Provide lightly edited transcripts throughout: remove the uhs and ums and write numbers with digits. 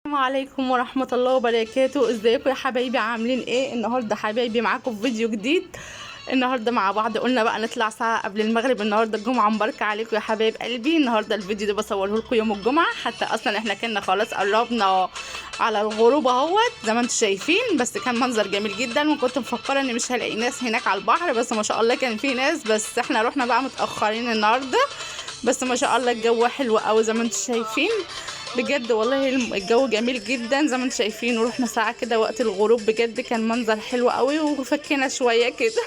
السلام عليكم ورحمة الله وبركاته. ازيكم يا حبايبي؟ عاملين ايه النهارده حبايبي؟ معاكم في فيديو جديد. النهارده مع بعض قلنا بقى نطلع ساعة قبل المغرب. النهارده الجمعة مباركة عليكم يا حبايب قلبي. النهارده الفيديو ده بصوره لكم يوم الجمعة، حتى اصلا احنا كنا خلاص قربنا على الغروب اهوت زي ما انتم شايفين، بس كان منظر جميل جدا. وكنت مفكرة ان مش هلاقي ناس هناك على البحر، بس ما شاء الله كان في ناس، بس احنا رحنا بقى متأخرين النهارده. بس ما شاء الله الجو حلو قوي زي ما انتم شايفين، بجد والله الجو جميل جدا زي ما انتم شايفين. ورحنا ساعه كده وقت الغروب، بجد كان منظر حلو قوي وفكينا شويه كده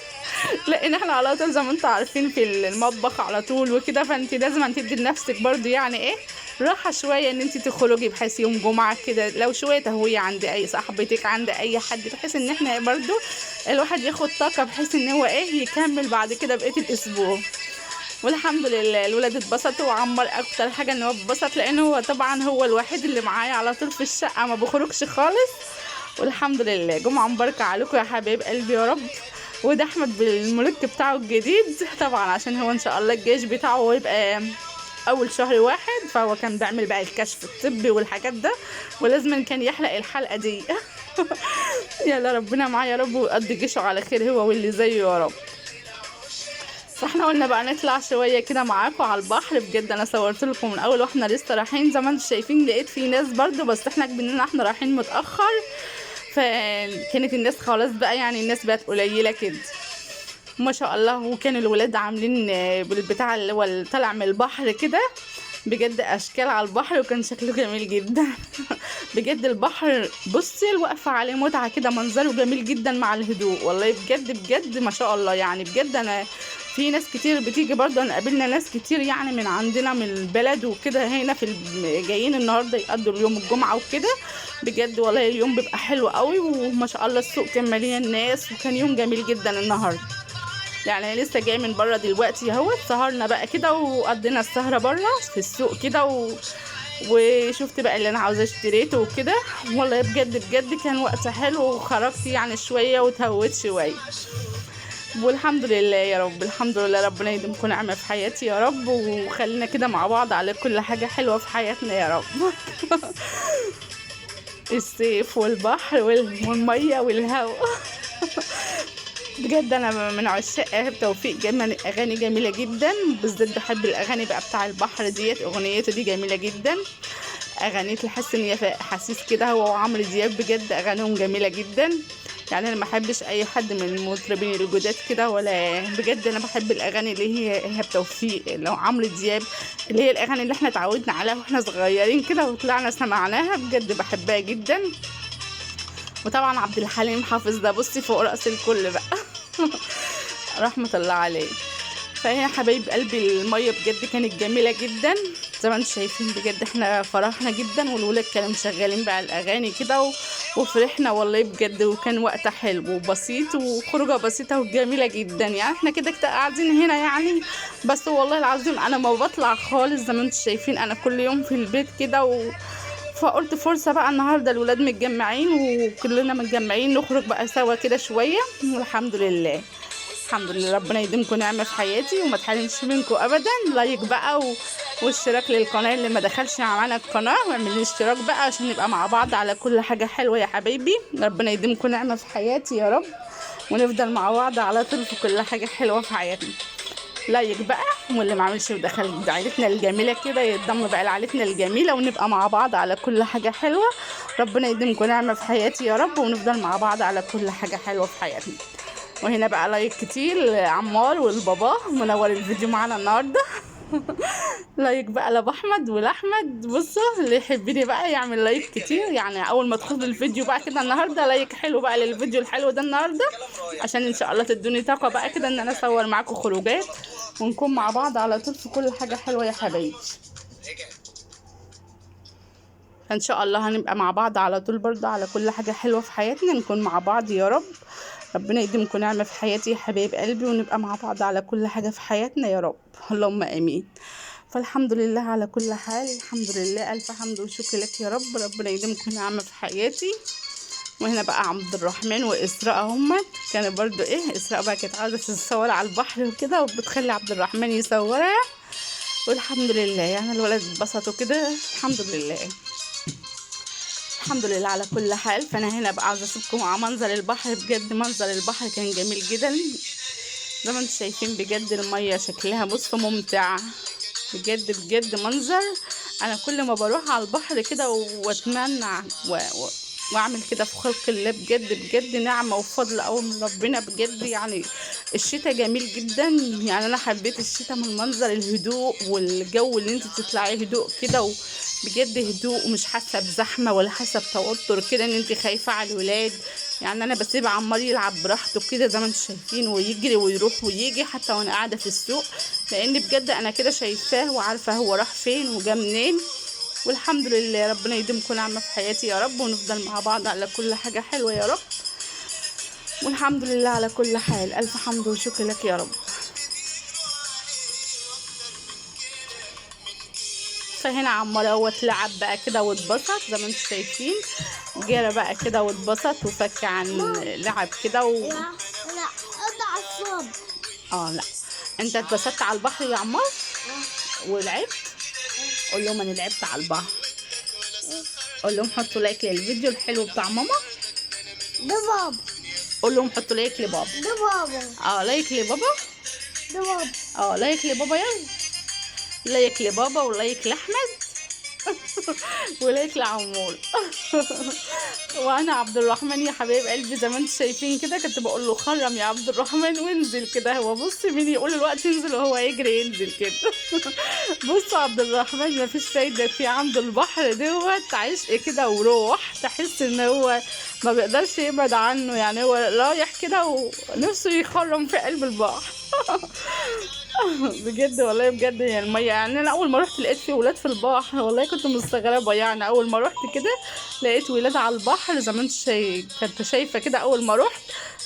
لان احنا على طول زي ما انتم عارفين في المطبخ على طول وكده، فانت لازم تدي لنفسك برضو يعني ايه راحه شويه، ان انت تخرجي بحيث يوم جمعه كده لو شويه تهويه عند اي صاحبتك عند اي حد، بحيث ان احنا برضو الواحد ياخد طاقه بحيث ان هو ايه يكمل بعد كده بقيه الاسبوع. والحمد لله الولاد اتبسطوا، وعمر اكتر حاجه ان هو اتبسط، لانه هو طبعا هو الوحيد اللي معايا على طول في الشقه ما بخرجش خالص. والحمد لله جمعه مباركه عليكم يا حبايب قلبي يا رب. وده احمد بالملك بتاعه الجديد طبعا، عشان هو ان شاء الله الجيش بتاعه يبقى اول شهر واحد، فهو كان بيعمل بقى الكشف الطبي والحاجات ده، ولازم كان يحلق الحلقه دي يلا ربنا معاه يا رب ويقضي جيشه على خير هو واللي زيه يا رب. فاحنا قلنا بقى نطلع شويه كده معاكم على البحر. بجد انا صورت لكم من اول واحنا لسه رايحين زي ما انتم شايفين، لقيت في ناس برضو، بس احنا كبننا احنا رايحين متاخر، فكانت الناس خلاص بقى يعني الناس بقت قليله كده ما شاء الله. وكان الولاد عاملين بالبتاع اللي هو اللي طالع من البحر كده، بجد اشكال على البحر، وكان شكله جميل جدا بجد البحر بصي الوقفه عليه متعه كده، منظره جميل جدا مع الهدوء والله. بجد ما شاء الله يعني. بجد انا في ناس كتير بتيجي برضه، انا قابلنا ناس كتير يعني من عندنا من البلد وكده هنا في جايين النهارده يقضوا اليوم الجمعه وكده. بجد والله اليوم بيبقى حلو قوي، وما شاء الله السوق كان مليان ناس، وكان يوم جميل جدا النهارده. يعني انا لسه جاي من بره دلوقتي اهو، سهرنا بقى كده وقضينا السهره بره في السوق كده وشفت بقى اللي انا عاوزه اشتريته وكده. والله بجد كان وقت حلو، وخرجت يعني شويه وتهوت شويه. والحمد لله يا رب، الحمد لله ربنا يديمكم نعمه في حياتي يا رب، وخلينا كده مع بعض على كل حاجه حلوه في حياتنا يا رب الصيف والبحر والميه والهواء بجد انا من عشاق ايهاب توفيق، اغاني جميله جدا، بالذات بحب الاغاني بقى بتاع البحر ديت، اغنيته دي جميله جدا. اغاني تحس ان هي احاسيس كده، هو وعمرو دياب بجد اغانيهم جميله جدا. يعني انا ما بحبش اي حد من المطربين الجداد كده، ولا بجد انا بحب الاغاني اللي هي ايهاب توفيق اللي هو عمرو دياب، اللي هي الاغاني اللي احنا اتعودنا عليها واحنا صغيرين كده وطلعنا سمعناها، بجد بحبها جدا. وطبعا عبد الحليم حافظ ده بصي فوق راس الكل بقى رحمة الله عليه. فهي حبايب قلبي المية بجد كانت جميلة جدا زي ما انتم شايفين، بجد احنا فرحنا جدا، والولاد كانوا مشغلين بقى الاغاني كده وفرحنا والله بجد. وكان وقت حلو وبسيط وخروجه بسيطه وجميله جدا. يعني احنا كده قاعدين هنا يعني، بس والله العظيم انا ما بطلع خالص زي ما انتم شايفين، انا كل يوم في البيت كده فقلت فرصة بقى النهاردة الولاد متجمعين وكلنا متجمعين نخرج بقى سوا كده شوية. والحمد لله الحمد لله ربنا يديمكم نعمة في حياتي وما تحرمش منكم ابدا. لايك بقى واشتراك للقناة اللي ما دخلش معانا القناة، واعمل لي اشتراك بقى عشان نبقى مع بعض على كل حاجة حلوة يا حبايبي. ربنا يديمكم نعمة في حياتي يا رب، ونفضل مع بعض على طول في كل حاجة حلوة في حياتنا. لايك بقى، واللي ما عملش ودخل عائلتنا الجميله كده يتضم بقى لعائلتنا الجميله، ونبقى مع بعض على كل حاجه حلوه. ربنا يديمكم نعمه في حياتي يا رب، ونفضل مع بعض على كل حاجه حلوه في حياتنا. وهنا بقى لايك كتير لعمار والبابا منور الفيديو معانا النهارده لايك بقى لابو احمد ولاحمد، بصوا اللي يحبني بقى يعمل لايك كتير، يعني اول ما تدخلوا الفيديو بقى كده النهارده لايك حلو بقى للفيديو الحلو ده النهارده، عشان ان شاء الله تدوني طاقه بقى كده ان انا اصور معاكم خروجات ونكون مع بعض على طول في كل حاجه حلوه يا حبايبي. ان شاء الله هنبقى مع بعض على طول برضه على كل حاجه حلوه في حياتنا، نكون مع بعض يا رب. ربنا يديمكم نعمه في حياتي يا حبايب قلبي، ونبقى مع بعض على كل حاجه في حياتنا يا رب، اللهم امين. فالحمد لله على كل حال، الحمد لله الف حمد وشكر لك يا رب. ربنا يديمكم نعمه في حياتي. وهنا بقى عبد الرحمن واسراء هما كانوا برضو ايه، اسراء بقى كانت عاوزه تتصور على البحر وكده، وبتخلي عبد الرحمن يصورها. والحمد لله يعني الولد اتبسطوا كده الحمد لله. الحمد لله على كل حال. فانا هنا بقى عاوزه اسيبكم مع منظر البحر. بجد منظر البحر كان جميل جدا زي ما انتم شايفين. بجد الميه شكلها بصوا ممتع بجد بجد منظر. انا كل ما بروح على البحر كده واتمنى واعمل كده في خلق الله. بجد بجد نعمه وفضل قوي من ربنا بجد. يعني الشتاء جميل جدا. يعني انا حبيت الشتاء من منظر الهدوء والجو اللي انت تطلعيه هدوء كده بجد هدوء ومش حاسه بزحمه ولا حاسه بتوتر كده ان انت خايفه على الولاد. يعني انا بسيب عمار يلعب براحته كده زي ما انتم شايفين ويجري ويروح ويجي حتى وانا قاعده في السوق. لان بجد انا كده شايفاه وعارفه هو راح فين وجا منين. والحمد لله ربنا يديمكم نعمه في حياتي يا رب ونفضل مع بعض على كل حاجه حلوه يا رب. والحمد لله على كل حال. الف حمد وشكر لك يا رب. فهنا عمار اهوت لعب بقى كده واتبسط زي ما انتم شايفين. جرى بقى كده واتبسط وفك عن لعب كده لا اقطع الصوب. لا انت اتبسطت على البحر يا عمار ولعبت. قول لهم انا لعبت على البحر. قول لهم حطوا لايك للفيديو الحلو بتاع ماما. ده بابا. قول لهم حطوا لايك لبابا. ده بابا. لايك لبابا. ده بابا. لايك لبابا. يلا لايك لبابا ولايك لاحمد ولايك لعمور وانا عبد الرحمن يا حبايب قلبي زي ما انتم شايفين كده. كنت بقول له خرم يا عبد الرحمن وانزل كده. هو بص مين يقول الوقت ينزل وهو يجري ينزل كده بص عبد الرحمن ما فيش فايده فيه. عنده البحر دوت عشق كده وروح. تحس ان هو ما بيقدرش يبعد عنه. يعني هو رايح كده ونفسه يخرم في قلب البحر بجد والله بجد. يعني الميه يعني انا اول ما رحت لقيت في ولاد في البحر والله كنت مستغربه. يعني اول ما رحت كده لقيت ولاد على البحر زي ما انت كنت شايفه كده اول ما رحت.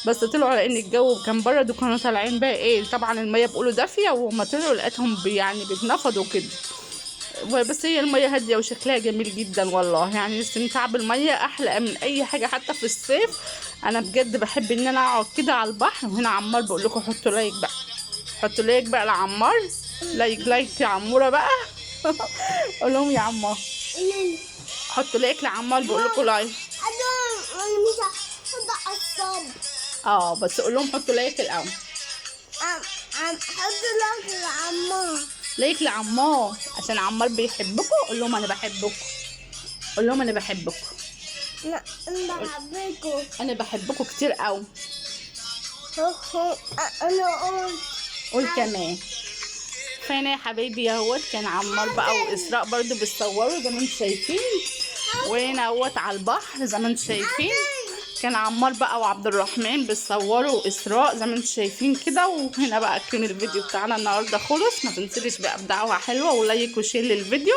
بس طلعوا على ان الجو كان برد وكانوا طالعين بقى ايه طبعا الميه بيقولوا دافيه. وما طلعوا لقيتهم يعني بيتنفضوا كده. بس هي الميه هاديه وشكلها جميل جدا والله. يعني الاستمتاع بالميه احلى من اي حاجه حتى في الصيف. انا بجد بحب ان انا اقعد كده على البحر. وهنا عمار بقول لكم حطوا لايك بقى. حطوا لايك بقى لعمار. لايك يا عموره بقى قول لهم يا عمار حطوا لايك لعمار. بقول لكم لايك. انا مش هقطع الصوب. بس قول لهم حطوا لايك الاول. حط لايك لعمار. لايك لعمار عشان عمار بيحبكم. قول لهم انا بحبكم. قول لهم انا بحبكم. لا انا بحبكم. انا بحبكم كتير قوي. انا قول كمان. فانا يا حبايبي اهوت كان عمار بقى واسراء برضو بيصوروا زي ما انتم شايفين. وهنا اهوت على البحر زي ما انتم شايفين. كان عمار بقى وعبد الرحمن بيصوروا واسراء زي ما انتم شايفين كده. وهنا بقى كان الفيديو بتاعنا النهارده خلص. ما تنسيش بقى بدعوه حلوه ولايك وشير للفيديو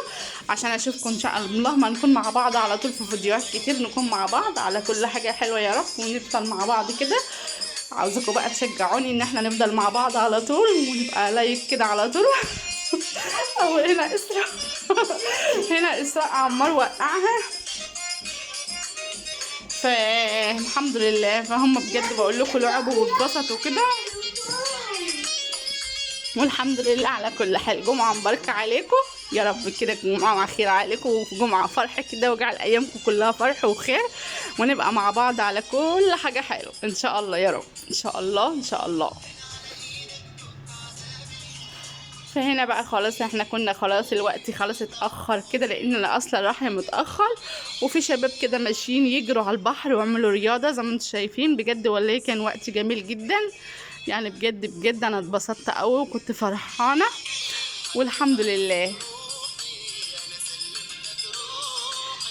عشان اشوفكم ان شاء الله. ما نكون مع بعض على طول في فيديوهات كتير. نكون مع بعض على كل حاجه حلوه يا رب ونفضل مع بعض كده. عاوزاكم بقى تشجعوني ان احنا نفضل مع بعض على طول ونبقى لايك كده على طول او هنا اسراء هنا اسراء عمار وقعها. فالحمد لله. فهم بجد بقول لكم لعبوا واتبسطوا كده. والحمد لله على كل حال. جمعه مباركه عليكم يا رب كده. جمعه خير عليكم وجمعه فرح كده. وجعل ايامكم كلها فرح وخير ونبقى مع بعض على كل حاجه حلوه ان شاء الله يا رب. ان شاء الله ان شاء الله. فهنا بقى خلاص احنا كنا خلاص الوقت خلاص اتاخر كده لان انا اصلا رايحه متاخر. وفي شباب كده ماشيين يجروا على البحر ويعملوا رياضه زي ما انتم شايفين. بجد والله كان وقت جميل جدا. يعني بجد بجد انا اتبسطت قوي وكنت فرحانه والحمد لله.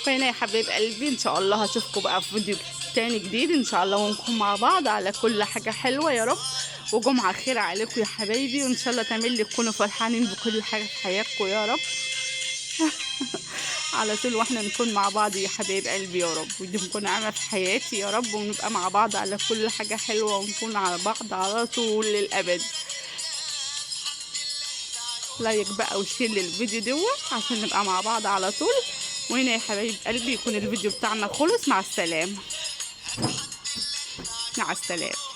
فهنا يا حبايب قلبي ان شاء الله هشوفكم بقى في فيديو تاني جديد ان شاء الله. ونكون مع بعض على كل حاجه حلوه يا رب. وجمعه خير عليكم يا حبايبي. وان شاء الله تعمل تكونوا فرحانين بكل حاجه في حياتكم يا رب على طول واحنا نكون مع بعض يا حبايب قلبي يا رب. ويديمكم نعمه في حياتي يا رب. ونبقى مع بعض على كل حاجه حلوه ونكون على بعض على طول للابد. لايك بقى وشير للفيديو دوت عشان نبقى مع بعض على طول. وهنا يا حبايب قلبي يكون الفيديو بتاعنا خلص. مع السلامه. مع السلامه.